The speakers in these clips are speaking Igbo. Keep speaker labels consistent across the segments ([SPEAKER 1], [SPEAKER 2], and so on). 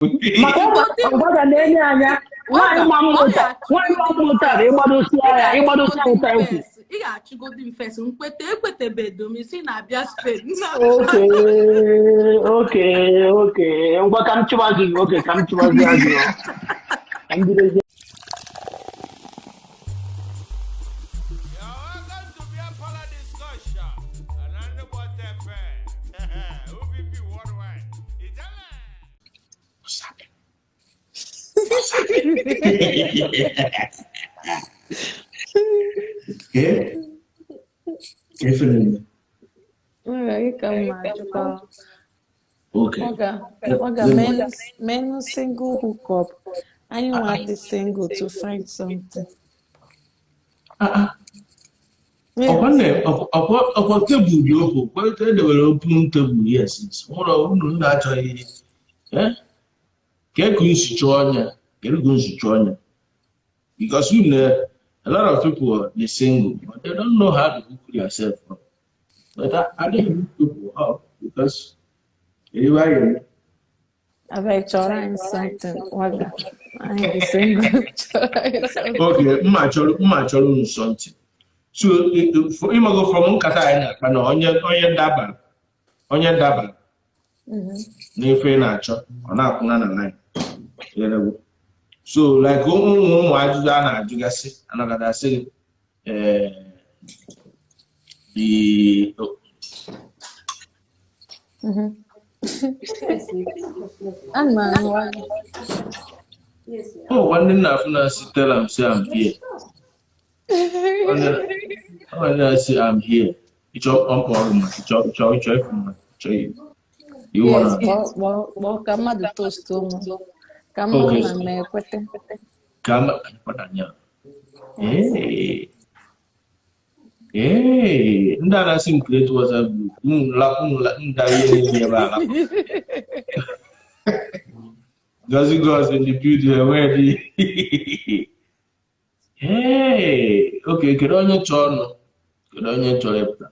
[SPEAKER 1] Maka ọgbaga na-enye anya nwaanyị ma mmụta ịgbadosi ụta ekwu.
[SPEAKER 2] Ị ga-achịgodi mfes nkwete ekwetebedo m isi na-abịa Spain.
[SPEAKER 1] Okay. Ngwa ka m chụbazi gị. Okay, ka m chụbazi gị. Ka m bidozie.
[SPEAKER 3] Definitely. Okay.
[SPEAKER 4] Men single hookup. I want the single to find something.
[SPEAKER 3] Ọkwa tebụl dị ofu kweta edewere open tebụl yes ụlọ unu na-achọghị ka ego nsuchi ọnya because you know a lot of people are single but they don't know how to hook yourself up. But I didn't hook people up because anyway
[SPEAKER 4] I've trying something. Waga. I am single.
[SPEAKER 3] Okay, mma chọrọ something. So for him go from nkata anyị na-akpa na onye daba n'ife na-achọ ọ na-akwụna na line. So like ụmụ ajụjụ a na-ajụgasị anagadasị nwanne nna afụ na-asị tell am say I'm here. I say I'm here. It's all you wanna?
[SPEAKER 4] Well, come at the toast to me. Come on, me kwete.
[SPEAKER 3] Come padanya. Hey, ndana sim create WhatsApp group. Ndaye ba. Goes in the beauty where the Hey, okay, kedu onye chọrọ ịpụta?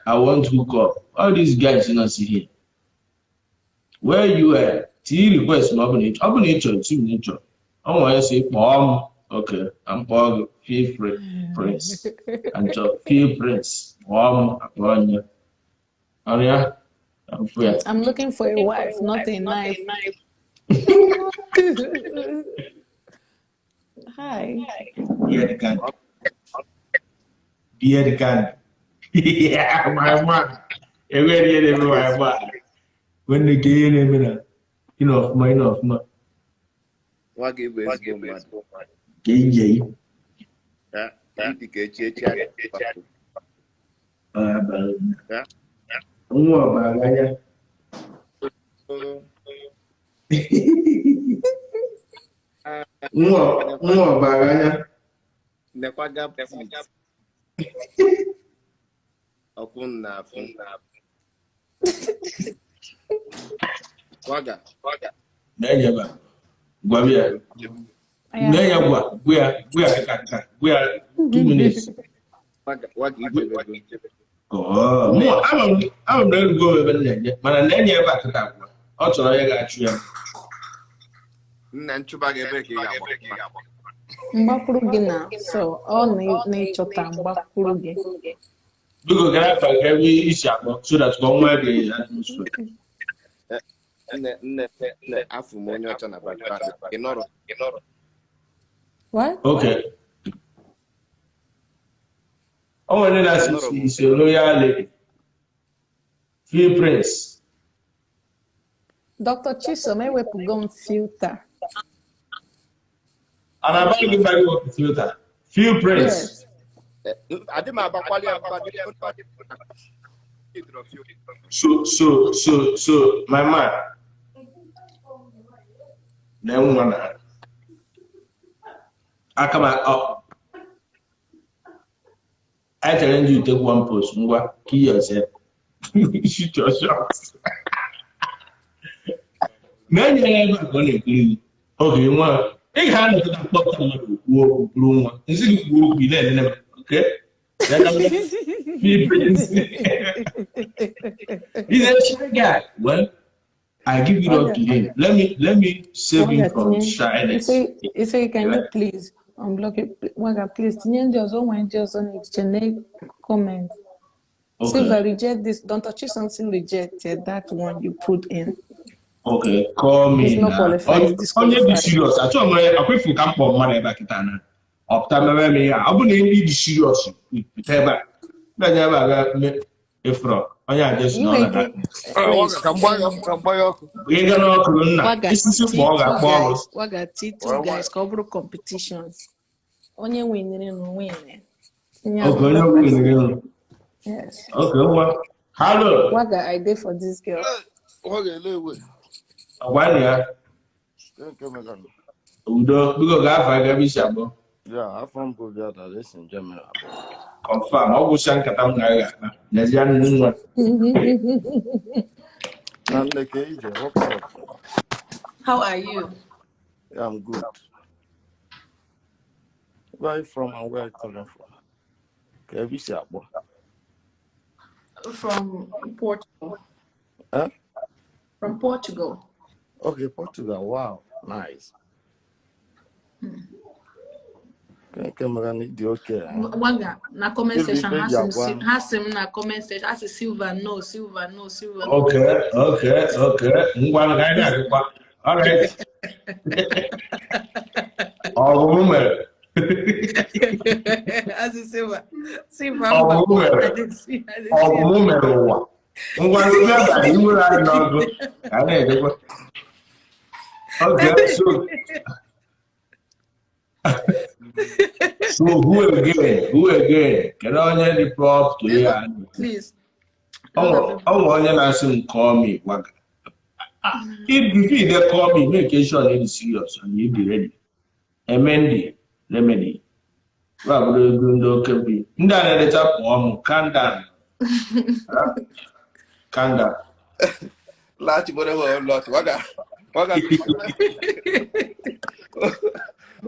[SPEAKER 3] I want to hook up. All these guys you see here. Where you are? See request ma ọ bụ na ị chọrọ isi m n'ịchọ. Ọ nwere sị kpọọ m. Okay, I'm kpọọ gị feel prince. And feel prince. Kpọọ m akpọọ onye. Ọrịa?
[SPEAKER 4] I'm looking for a wife, not a knife. Hi.
[SPEAKER 3] Beer the can. Yeah, my man. My man. When they get in, enough, man.
[SPEAKER 5] What give us go mad?
[SPEAKER 3] KJ. Nwa baganya.
[SPEAKER 5] Nekwaga Okunna. Waga.
[SPEAKER 3] Nenya ba. Gwabia. Nenya gwa kaka. 2 minutes.
[SPEAKER 5] Waga
[SPEAKER 3] Oh, I'm ready to go over there. Mana nenya ba kaka gwa. Ọ chọrọ ya ga-achụ ya.
[SPEAKER 5] Nna nchụba ga-ebe ka ị ga-agba.
[SPEAKER 4] Mgbapụrụ gị na so ọ na-echọta mgbapụrụ gị.
[SPEAKER 3] Biko gara fa ka isi akpọ so that go nwa the atmosphere.
[SPEAKER 5] Nne afụ m onye ọcha na background. Ị nọrọ.
[SPEAKER 4] What?
[SPEAKER 3] Okay. Oh, when that's royal lady. Feel prince.
[SPEAKER 4] Dr. Chisom, I will put on filter.
[SPEAKER 3] And I'm going to buy you filter. Feel prince.
[SPEAKER 5] I did my quality.
[SPEAKER 3] So, my man. Then one. I come up. I challenge you to take one post. Kill yourself. Shoot your shots. Man, you're never going to agree. Okay, one. They hand to that pop room. Is it will be there? Okay? Feel prince. He's a shy guy. Well, I give it up to him. Let me save him from shyness.
[SPEAKER 4] He say, can you please unblock it? Waga, please. Comment.
[SPEAKER 3] Okay.
[SPEAKER 4] Silver, reject this. Don't touch something rejected. That one you put in.
[SPEAKER 3] Okay, call me.
[SPEAKER 4] It's not qualified. It's disqualified.
[SPEAKER 3] Only be serious. I told me I quit for camp for money back in Tana. Up time me. I wouldn't be serious. Teba. If from. I just know that. We gonna corona. This is a
[SPEAKER 4] Waga T2 guys cover competition. Only winning no winning.
[SPEAKER 3] Okay, no winning.
[SPEAKER 4] Yes.
[SPEAKER 3] Okay, well. Hello.
[SPEAKER 4] Waga I did for this girl.
[SPEAKER 3] Why yeah? Udo, because I find every sabo.
[SPEAKER 5] Yeah, I'm from Bulgaria. This in Germany.
[SPEAKER 3] Confirm. I will send Katam Naga. Nazian Numa.
[SPEAKER 5] And the cage, what's up?
[SPEAKER 2] How are you?
[SPEAKER 5] Yeah, I'm good. Where are you from and where are you coming from? Okay, we see a boy.
[SPEAKER 2] From Portugal.
[SPEAKER 5] Huh?
[SPEAKER 2] From Portugal.
[SPEAKER 5] Okay, Portugal. Wow, nice. Camera need the okay.
[SPEAKER 2] Waga, na comment section has him na comment section. Has Silver no.
[SPEAKER 3] Okay. All right. Oh, woman.
[SPEAKER 2] As Silver.
[SPEAKER 3] Oh, woman. Okay, so who again? Can I only the prop to hear?
[SPEAKER 2] Please.
[SPEAKER 3] Oh, only call me. If they call me, make sure it's serious and you be ready. Emendi, lemony. Well, do can be. Nda let up one Kanda.
[SPEAKER 5] Large whatever lot. Waga.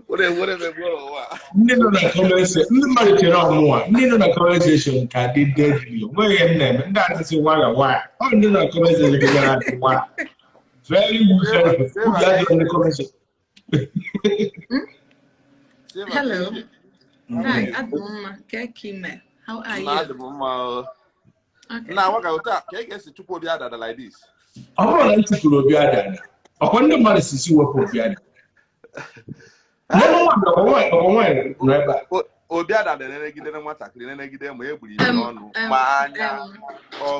[SPEAKER 5] Whatever.
[SPEAKER 3] Nino na conversation can be deadly. Where you name that is why. Oh, Nino conversation can why. Very good. The conversation.
[SPEAKER 2] Hello. Hi, Adoma. Kekime. How are you? Okay.
[SPEAKER 5] Now, what about that? Can I get to put the other like this?
[SPEAKER 3] I want to put the other. I want the money to see what put the other. No,
[SPEAKER 5] Obiada the negative and what I can them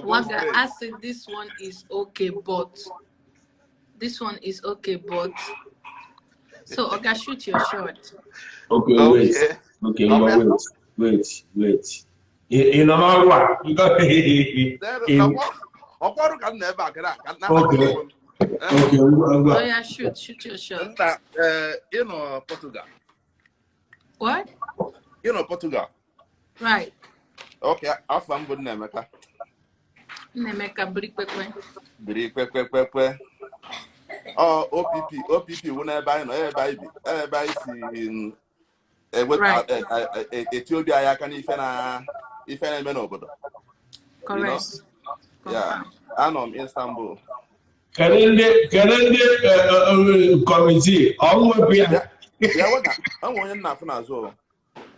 [SPEAKER 2] Waga, I said this one is okay, but so okay, shoot your shot.
[SPEAKER 3] Okay, wait. You know what? You got Okay,
[SPEAKER 2] oh yeah, shoot your shot.
[SPEAKER 5] You know Portugal.
[SPEAKER 2] What?
[SPEAKER 5] You know Portugal.
[SPEAKER 2] Right.
[SPEAKER 5] Okay, I'm from good Nemeka. Brick. Oh, OPP, whenever I know, everybody see Ethiopia, I can if any man.
[SPEAKER 2] Correct.
[SPEAKER 5] Yeah, I know Istanbul.
[SPEAKER 3] Calendar committee.
[SPEAKER 5] Yeah, what? I'm going nothing as well.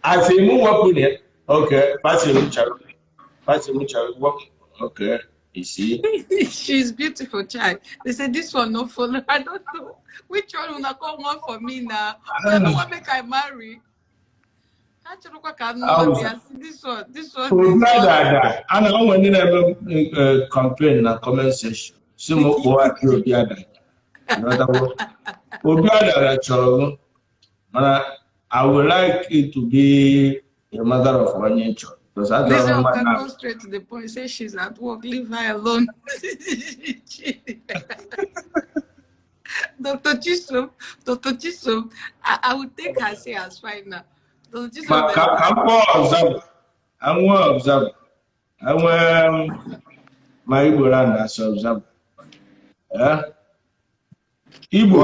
[SPEAKER 3] I say, move up with it. Okay, pass it. Okay, you see.
[SPEAKER 2] She's beautiful, child. They said this one no follow. I don't know which one will not come one for me now. I don't want to make I marry. This one.
[SPEAKER 3] I know when you never complain in a comment section. Some more will be other. I would like it to be a mother of one nature. Because I don't know.
[SPEAKER 2] Go straight to the point. Say she's at work. Leave her alone. Dr. Chisom, I would take her say as fine now. Dr. Chisom,
[SPEAKER 3] I'm more observant. I want my Igbo as observant. Igbo.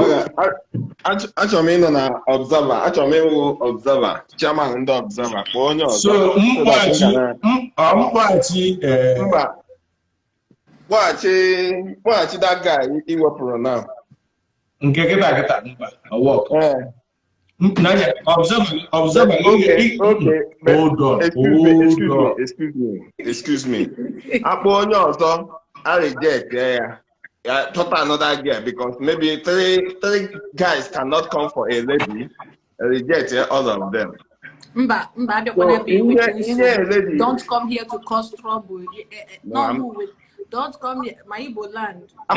[SPEAKER 6] Achọrọ m ịnọ na observer. Achọrọ m ịwụ observer. Chairman ndị observer. Kpọọ onye ọzọ.
[SPEAKER 3] So mkpọghachi
[SPEAKER 6] Watch that guy he wepụrụ now.
[SPEAKER 3] Nke kịta mba work. Nanya observe.
[SPEAKER 6] Okay.
[SPEAKER 3] Hold on.
[SPEAKER 6] Excuse me. Akpọ onye ọzọ I reject yeah. Total another girl because maybe three guys cannot come for a lady. I reject all of them.
[SPEAKER 2] Mba, I don't want to be with don't come here to cause trouble. Don't come here. My Igbo land.
[SPEAKER 3] The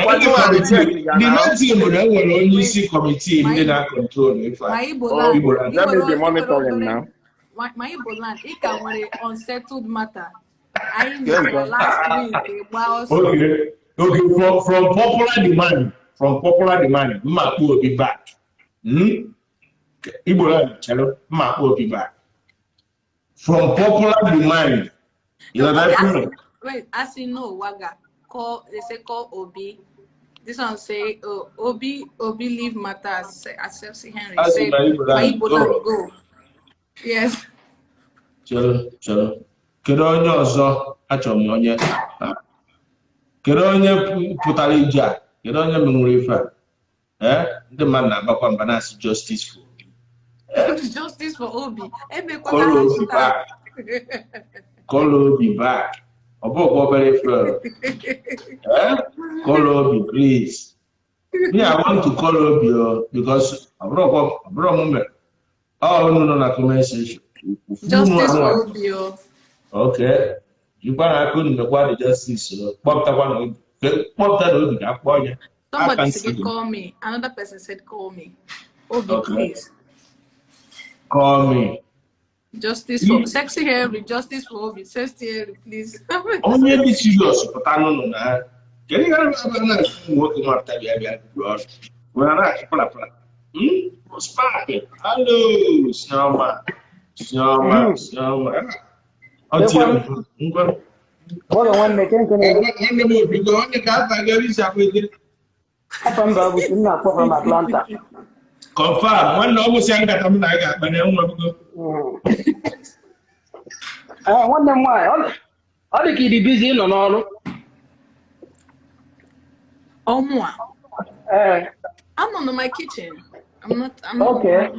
[SPEAKER 3] main thing will only see committee in the control.
[SPEAKER 2] My Igbo land.
[SPEAKER 6] Let me be monitoring now.
[SPEAKER 2] My Igbo land. It can be unsettled matter. I know last week.
[SPEAKER 3] Okay. From popular demand, Mapu will be back. Igbo land, hello, Mapu will be back. From popular demand, you know that.
[SPEAKER 2] Wait, as you know, Waga call Obi. This one say Obi leave matters. Accept Henry. Say my Igbo go. Yes.
[SPEAKER 3] Chalo. Kedu onye ọzọ achọrọ m onye. Kedu onye pụtara ije a? Kedu onye menwere ife a? Ndị mmadụ na-agbakwa mba na-asị justice for Obi.
[SPEAKER 2] Justice for Obi.
[SPEAKER 3] Call Obi back. Obo very fair. Call Obi, please. Me, I want to call Obi because I brought moment. Oh no, na comment section.
[SPEAKER 2] Justice for Obi.
[SPEAKER 3] Okay. You couldn't the justice.
[SPEAKER 2] Somebody said call me. Another person said call me. Obi, okay. Please.
[SPEAKER 3] Call me.
[SPEAKER 2] Justice for sexy hair, justice for Obi, sexy hair, please.
[SPEAKER 3] Only be serious, but I don't know. Can you have working after the when I what's popping? Hello, Snowman.
[SPEAKER 1] One making from Atlanta.
[SPEAKER 3] Confirm. One almost young that I'm like that, but I don't want to go.
[SPEAKER 1] I wonder why. All the kids busy on all.
[SPEAKER 2] Oh, moi. I'm on my kitchen. I'm
[SPEAKER 1] okay.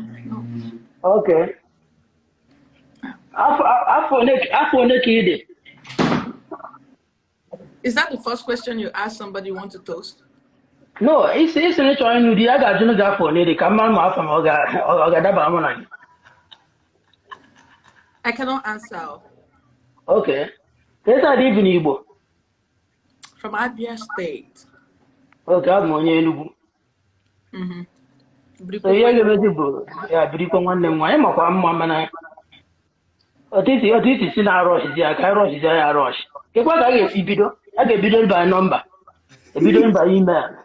[SPEAKER 2] No.
[SPEAKER 1] Okay.
[SPEAKER 2] Is that the first question you ask somebody you want to toast?
[SPEAKER 1] No, it's not trying to do. I got to go for it. Come on, from
[SPEAKER 2] I cannot answer.
[SPEAKER 1] Okay. Yes, I live in Igbo.
[SPEAKER 2] From Abia State.
[SPEAKER 1] Okay, I'm on you. So you're going yeah, Brico one name. I'm a mamma. This is in our rush. I rush is a rush. If what I get video, I get video by number. A video by email.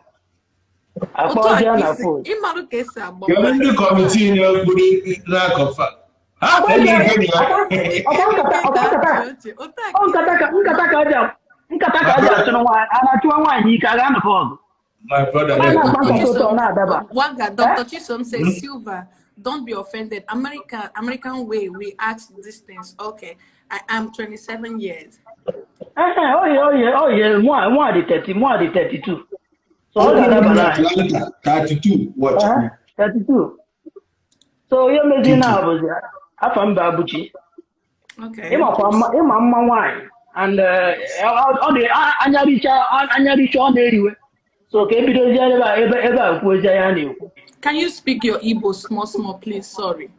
[SPEAKER 1] I call you on a phone.
[SPEAKER 3] You're in the committee in your good lack of fact. My brother,
[SPEAKER 2] Dr. Chisom says, Silva, don't be offended. American way, we ask these things. Okay, I am 27 years.
[SPEAKER 1] Oh yeah. More the 30, more the 32. So
[SPEAKER 3] 32. What?
[SPEAKER 1] 32. So you're making now. I'm Babuchi.
[SPEAKER 2] Okay.
[SPEAKER 1] I'm wine. And all the Anyaricha on anyway. So
[SPEAKER 2] can you speak your Igbo small, please? Sorry.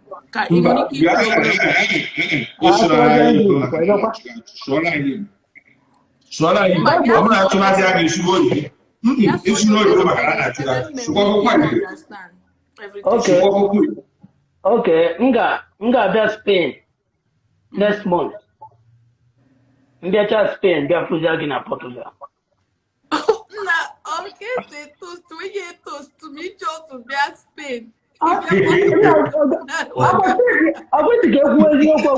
[SPEAKER 1] Okay, Nga be Spain next month. Nga Spain, be Fuzagina Portugal.
[SPEAKER 2] Okay, say toast to me just to be Spain.
[SPEAKER 1] I'm going to get where you go.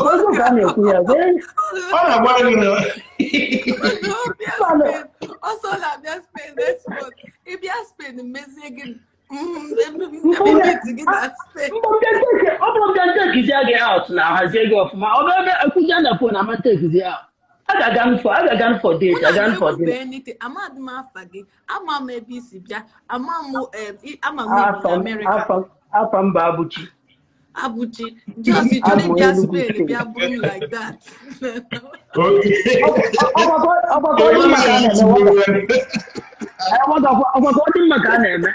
[SPEAKER 2] Also, Spain next month. If you Spain, amazing.
[SPEAKER 1] Out now. I say go for my other. I could get a phone. I'm going to take it out. I got for date. I got for dinner.
[SPEAKER 2] Anything. I'm not my faggy. I'm maybe Sibja. I'm America.
[SPEAKER 1] I'm from Babuchi.
[SPEAKER 2] Abuchi. Just you
[SPEAKER 1] I'm
[SPEAKER 2] only just pay if you boom like that.
[SPEAKER 3] Okay.
[SPEAKER 1] Oh my God, I want to Macana.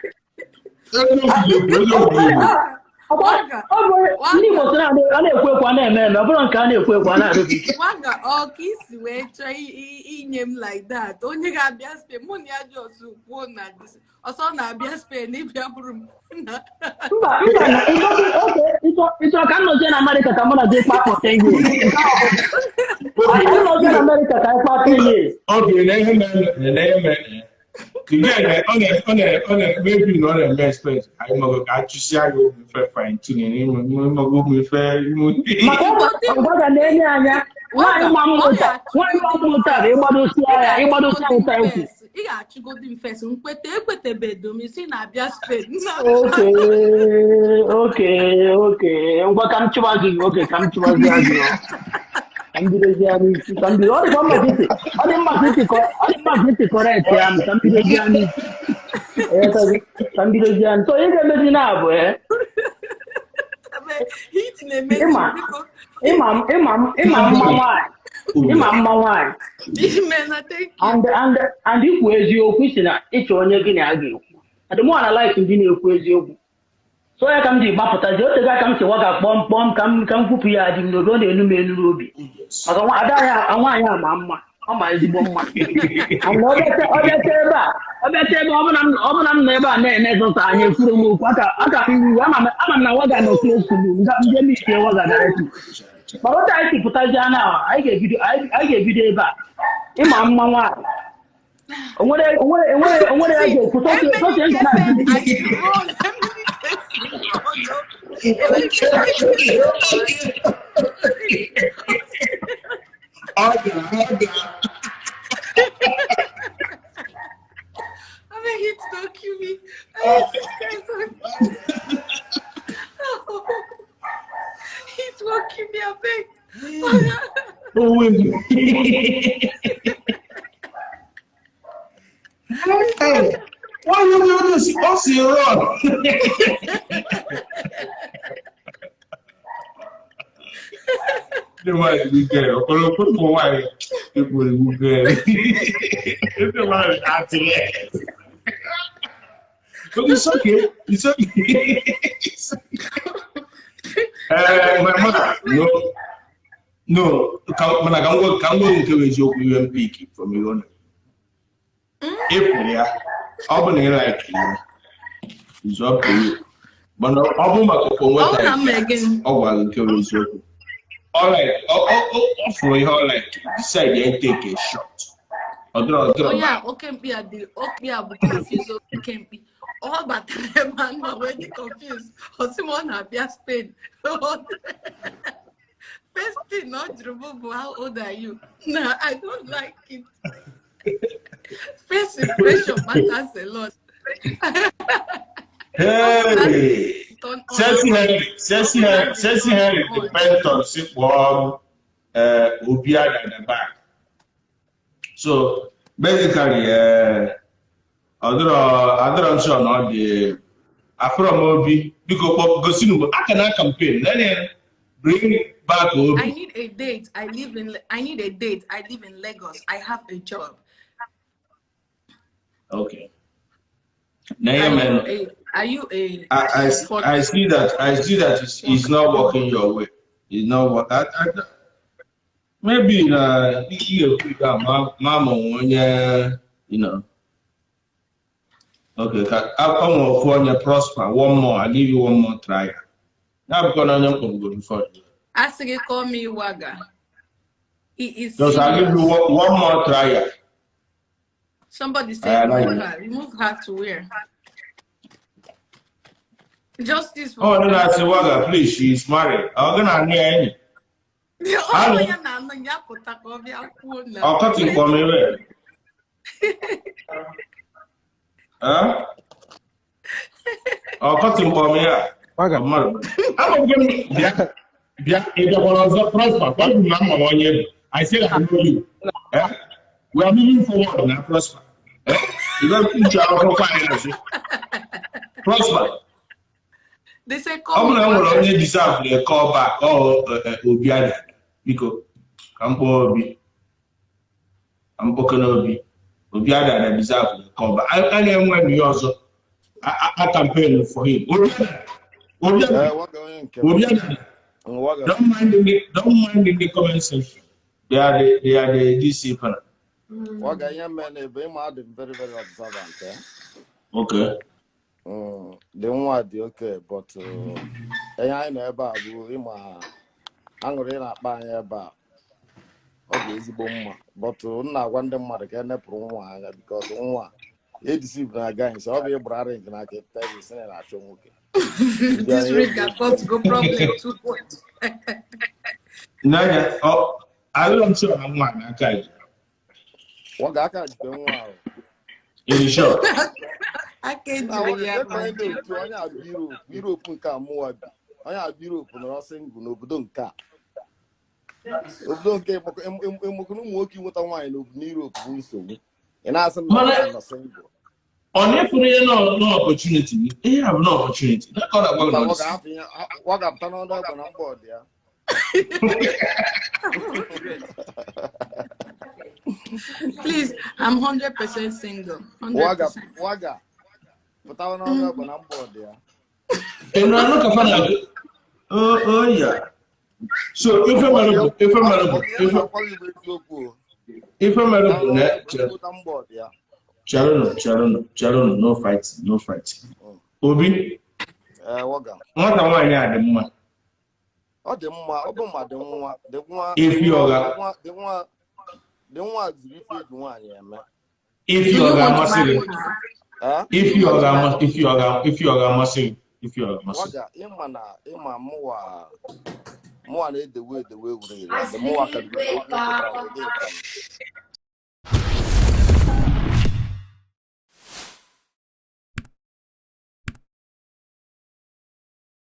[SPEAKER 2] Wanga all kiss way try him like that. Only got just pay money just one at this. Or so now just pay if you room.
[SPEAKER 1] It's a kind of America. I'm gonna get back for 10 years. I don't know America. I for 10 years.
[SPEAKER 3] Okay, again, on a maybe not a best place. I'm going to see you for fine tuning him. I'm going to fair.
[SPEAKER 1] Okay. Come to correct. So you can be now, eh? And if where's your question, it's on your guinea. I don't want to like to dinner with you. So I come to Bapata, the guy comes to walk up, bomb, come, Pupia, you know, don't you know, Ruby. I don't want to mamma. Oh my bomb. I'm not a table, I'm never never time. You couldn't move. I'm not no close to you. That me here was a direction. But what I think, now, I gave you the back. In my mamma. What I do?
[SPEAKER 2] It don't kill me. It won't kill me, I beg.
[SPEAKER 3] Hey, why are you doing this? What's your wrong? The might be there. Put for why people will get the man actually. But it's okay. It's okay. My mother, no. When I can go into a joke, we will pick from you. If yeah, open like it's up to you. But no, open my what I encourage you. All right, for you, like decide and take a shot.
[SPEAKER 2] Oh yeah, okay, be a deal. Okay, I'm confused. Okay, be all but man already confused. Or someone have just paid. First thing, not Drobo, how old are you? No, I don't like it. First impression matters a lot.
[SPEAKER 3] Hey, Sassy Henry depends on sick warm, Ubia and the back. So basically, other sure not the Afro Mobi because I cannot campaign. Then bring back Obi.
[SPEAKER 2] I need a date. I need a date. I live in Lagos. I have a job.
[SPEAKER 3] Okay.
[SPEAKER 2] Are you a?
[SPEAKER 3] I see that it's not working your way. It's not what maybe you mama you know. Okay, I'm for you prosper. One more, I'll give you one more try. Now because I'm going for you.
[SPEAKER 2] Ask you call me Waga. He is.
[SPEAKER 3] Just I'll give you one more try.
[SPEAKER 2] Somebody say remove her to where? Justice.
[SPEAKER 3] Oh no, I say Waga, please. She's married. I'm gonna need any. I'll cut it for me. Huh? I'll cut it for me. I'm going to be a prosper. What do you know? I said I know you. We are moving forward now, Prosper. You don't put your finance. Prosper.
[SPEAKER 2] They say
[SPEAKER 3] I'm
[SPEAKER 2] call me
[SPEAKER 3] going
[SPEAKER 2] Waga.
[SPEAKER 3] to deserve the call back or Obiada. Because I'm going to Obiada that deserve the call back. I am when you also I campaign for him. Obiada. Don't mind in the comment section. They are the DC panel.
[SPEAKER 7] Waga young man, very, very observant.
[SPEAKER 3] Okay.
[SPEAKER 7] They want the okay, but I never will him angry not buying about. Okay, easy bomb, but not one them mother can because one. It deceived again, so I'll be a brother and I can tell you, saying I show okay.
[SPEAKER 2] This week I got to go problem too much.
[SPEAKER 3] Nanya, oh, I don't sure I'm one. Okay.
[SPEAKER 7] What I can't do wow.
[SPEAKER 3] In short.
[SPEAKER 2] I can't
[SPEAKER 7] Now, what
[SPEAKER 2] do
[SPEAKER 7] the
[SPEAKER 2] it.
[SPEAKER 7] do to Anya Bureau Punka Moabi. Anya Bureau Punossing, no Budunka. Don't get working with a wine of Nero Bunso. And I said, no, single.
[SPEAKER 3] On every no opportunity, they have no opportunity. That's all I'm going to say.
[SPEAKER 7] What up, turn on up on board, yeah.
[SPEAKER 2] Please, I'm 100% single. 100%.
[SPEAKER 7] Waga. But I don't know when I'm bored there.
[SPEAKER 3] And I look upon it. Oh, yeah. So if I'm Charono, no fighting. Obi,
[SPEAKER 7] Waga.
[SPEAKER 3] what am I at the moment?
[SPEAKER 7] Oh, the one,
[SPEAKER 3] If you are
[SPEAKER 7] the one, yeah, man.
[SPEAKER 3] if you are massive, if you are massive,
[SPEAKER 7] Waga, Ima more the way we read, the more I can do.